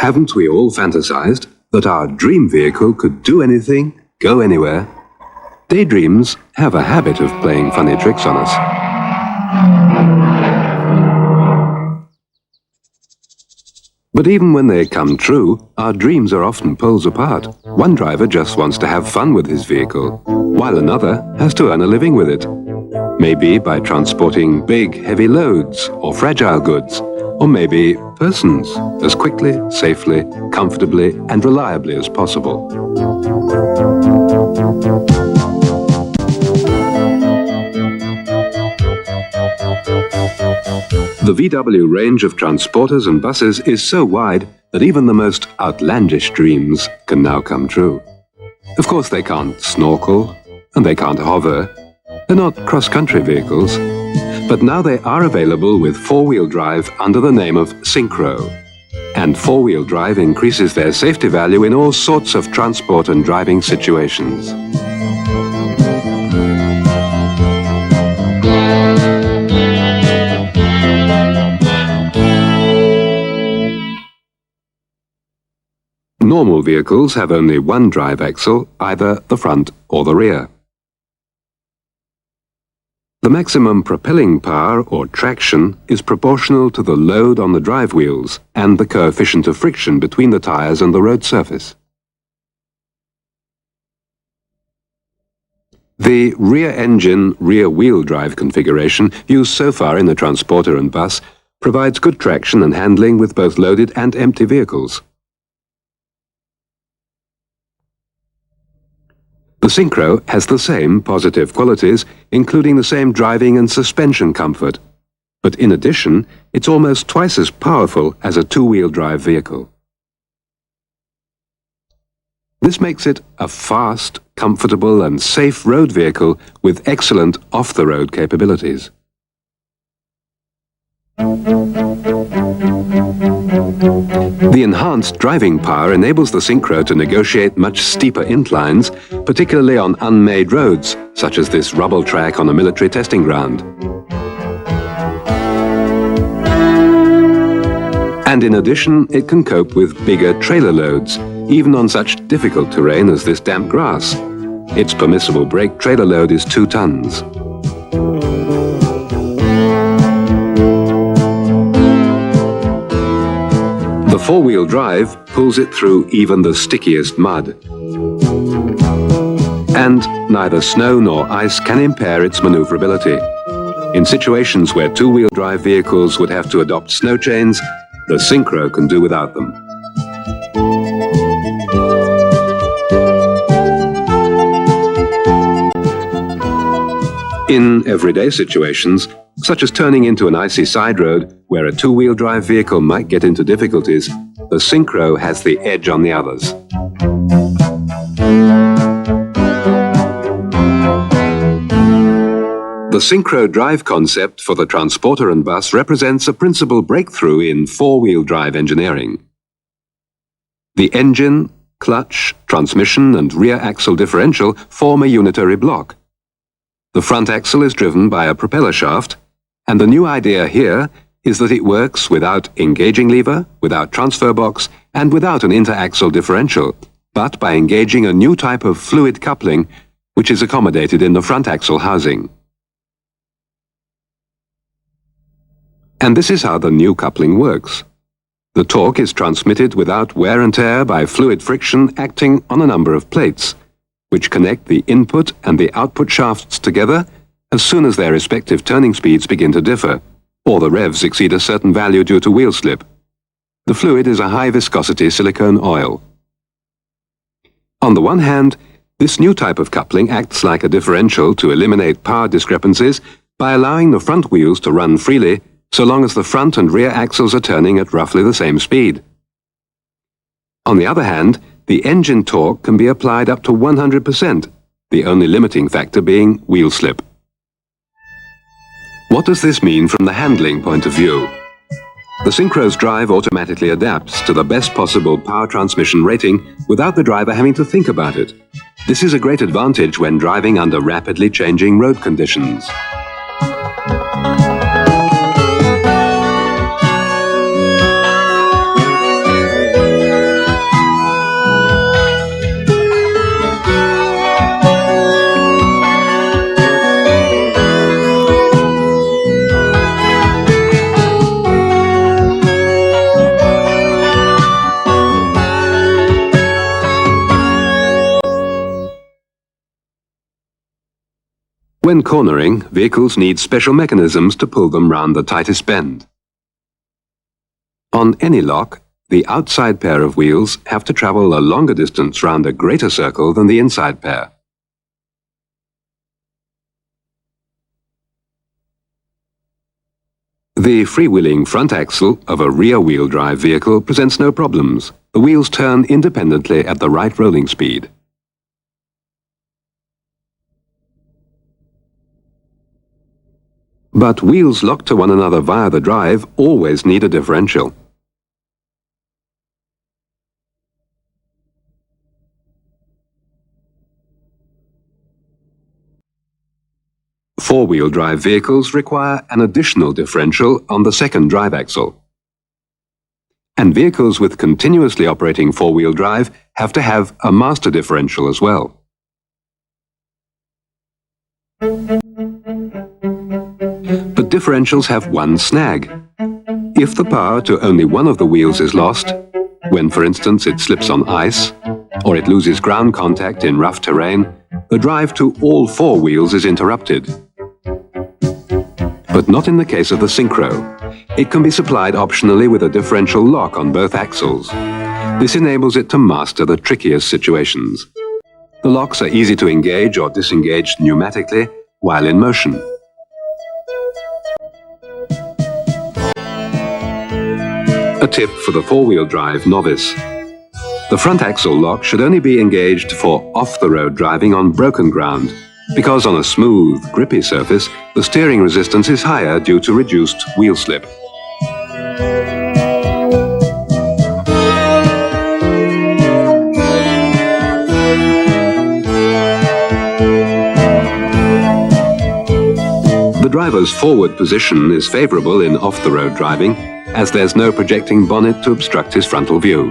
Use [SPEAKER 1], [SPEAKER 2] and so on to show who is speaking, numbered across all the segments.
[SPEAKER 1] Haven't we all fantasized that our dream vehicle could do anything, go anywhere? Daydreams have a habit of playing funny tricks on us. But even when they come true, our dreams are often poles apart. One driver just wants to have fun with his vehicle, while another has to earn a living with it. Maybe by transporting big, heavy loads or fragile goods, or maybe persons, as quickly, safely, comfortably, and reliably as possible. The VW range of transporters and buses is so wide that even the most outlandish dreams can now come true. Of course, they can't snorkel, and they can't hover. They're not cross-country vehicles. But now they are available with four-wheel drive under the name of Syncro. And four-wheel drive increases their safety value in all sorts of transport and driving situations. Normal vehicles have only one drive axle, either the front or the rear. The maximum propelling power, or traction, is proportional to the load on the drive wheels and the coefficient of friction between the tires and the road surface. The rear engine, rear-wheel drive configuration used so far in the transporter and bus provides good traction and handling with both loaded and empty vehicles. The Syncro has the same positive qualities, including the same driving and suspension comfort. But in addition, it's almost twice as powerful as a two-wheel drive vehicle. This makes it a fast, comfortable and safe road vehicle with excellent off-the-road capabilities. The enhanced driving power enables the Syncro to negotiate much steeper inclines, particularly on unmade roads, such as this rubble track on a military testing ground. And in addition, it can cope with bigger trailer loads, even on such difficult terrain as this damp grass. Its permissible brake trailer load is 2 tons. The four-wheel drive pulls it through even the stickiest mud. And neither snow nor ice can impair its maneuverability. In situations where two-wheel drive vehicles would have to adopt snow chains, the Syncro can do without them. In everyday situations, such as turning into an icy side road where a two-wheel drive vehicle might get into difficulties, the Syncro has the edge on the others. The Syncro drive concept for the transporter and bus represents a principal breakthrough in four-wheel drive engineering. The engine, clutch, transmission and rear axle differential form a unitary block. The front axle is driven by a propeller shaft, and the new idea here is that it works without engaging lever, without transfer box, and without an interaxle differential, but by engaging a new type of fluid coupling which is accommodated in the front axle housing. And this is how the new coupling works. The torque is transmitted without wear and tear by fluid friction acting on a number of plates, which connect the input and the output shafts together as soon as their respective turning speeds begin to differ, or the revs exceed a certain value due to wheel slip. The fluid is a high-viscosity silicone oil. On the one hand, this new type of coupling acts like a differential to eliminate power discrepancies by allowing the front wheels to run freely so long as the front and rear axles are turning at roughly the same speed. On the other hand, the engine torque can be applied up to 100%, the only limiting factor being wheel slip. What does this mean from the handling point of view? The Syncro's drive automatically adapts to the best possible power transmission rating without the driver having to think about it. This is a great advantage when driving under rapidly changing road conditions. When cornering, vehicles need special mechanisms to pull them round the tightest bend. On any lock, the outside pair of wheels have to travel a longer distance round a greater circle than the inside pair. The freewheeling front axle of a rear-wheel drive vehicle presents no problems. The wheels turn independently at the right rolling speed. But wheels locked to one another via the drive always need a differential. Four-wheel drive vehicles require an additional differential on the second drive axle. And vehicles with continuously operating four-wheel drive have to have a master differential as well. But differentials have one snag. If the power to only one of the wheels is lost, when for instance it slips on ice, or it loses ground contact in rough terrain, the drive to all four wheels is interrupted. But not in the case of the Syncro. It can be supplied optionally with a differential lock on both axles. This enables it to master the trickiest situations. The locks are easy to engage or disengage pneumatically while in motion. A tip for the four-wheel drive novice. The front axle lock should only be engaged for off-the-road driving on broken ground, because on a smooth, grippy surface, the steering resistance is higher due to reduced wheel slip. The driver's forward position is favorable in off-the-road driving, as there's no projecting bonnet to obstruct his frontal view.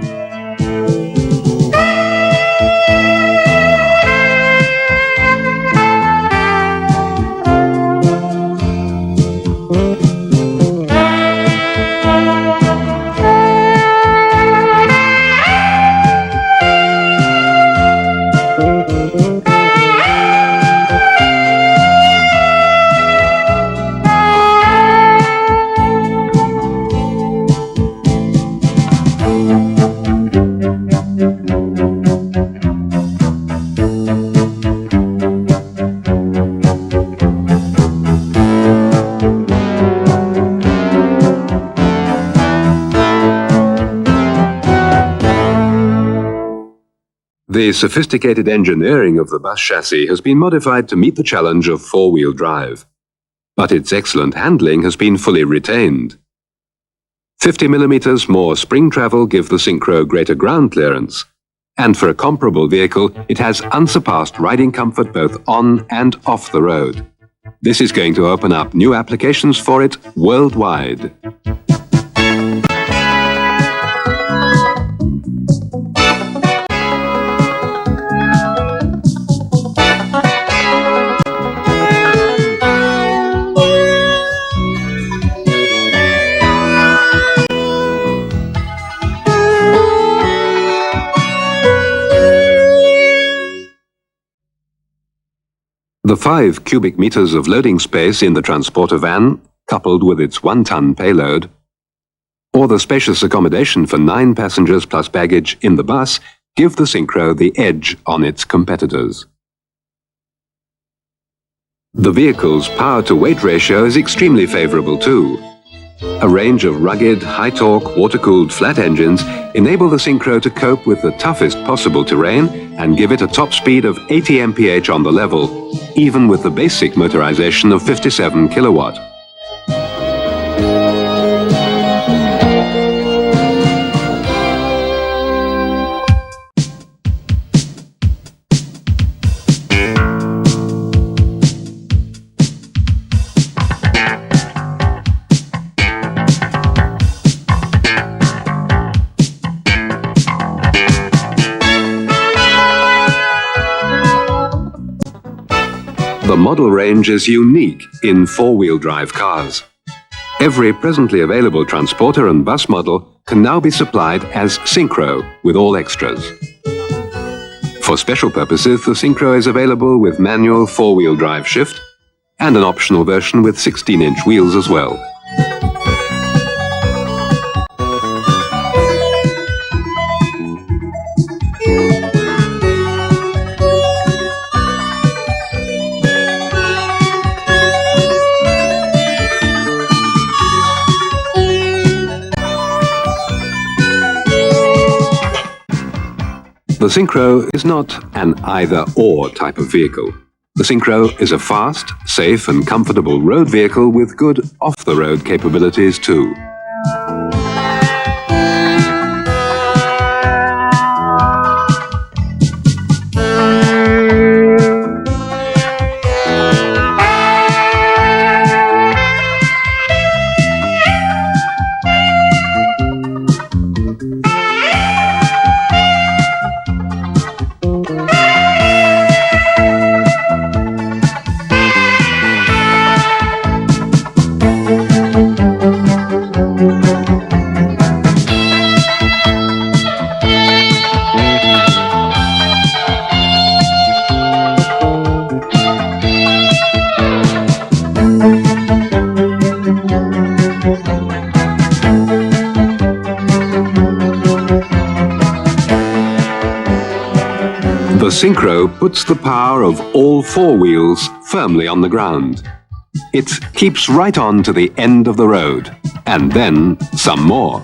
[SPEAKER 1] The sophisticated engineering of the bus chassis has been modified to meet the challenge of four-wheel drive, but its excellent handling has been fully retained. 50 mm more spring travel give the Syncro greater ground clearance, and for a comparable vehicle, it has unsurpassed riding comfort both on and off the road. This is going to open up new applications for it worldwide. The 5 cubic meters of loading space in the transporter van, coupled with its 1-ton payload, or the spacious accommodation for 9 passengers plus baggage in the bus, give the Syncro the edge on its competitors. The vehicle's power-to-weight ratio is extremely favorable too. A range of rugged, high-torque, water-cooled flat engines enable the Syncro to cope with the toughest possible terrain and give it a top speed of 80 mph on the level, even with the basic motorization of 57 kilowatt. The model range is unique in four-wheel drive cars. Every presently available transporter and bus model can now be supplied as Syncro with all extras. For special purposes, the Syncro is available with manual four-wheel drive shift, and an optional version with 16-inch wheels as well. The Syncro is not an either-or type of vehicle. The Syncro is a fast, safe and comfortable road vehicle with good off-the-road capabilities too. The Syncro puts the power of all four wheels firmly on the ground. It keeps right on to the end of the road, and then some more.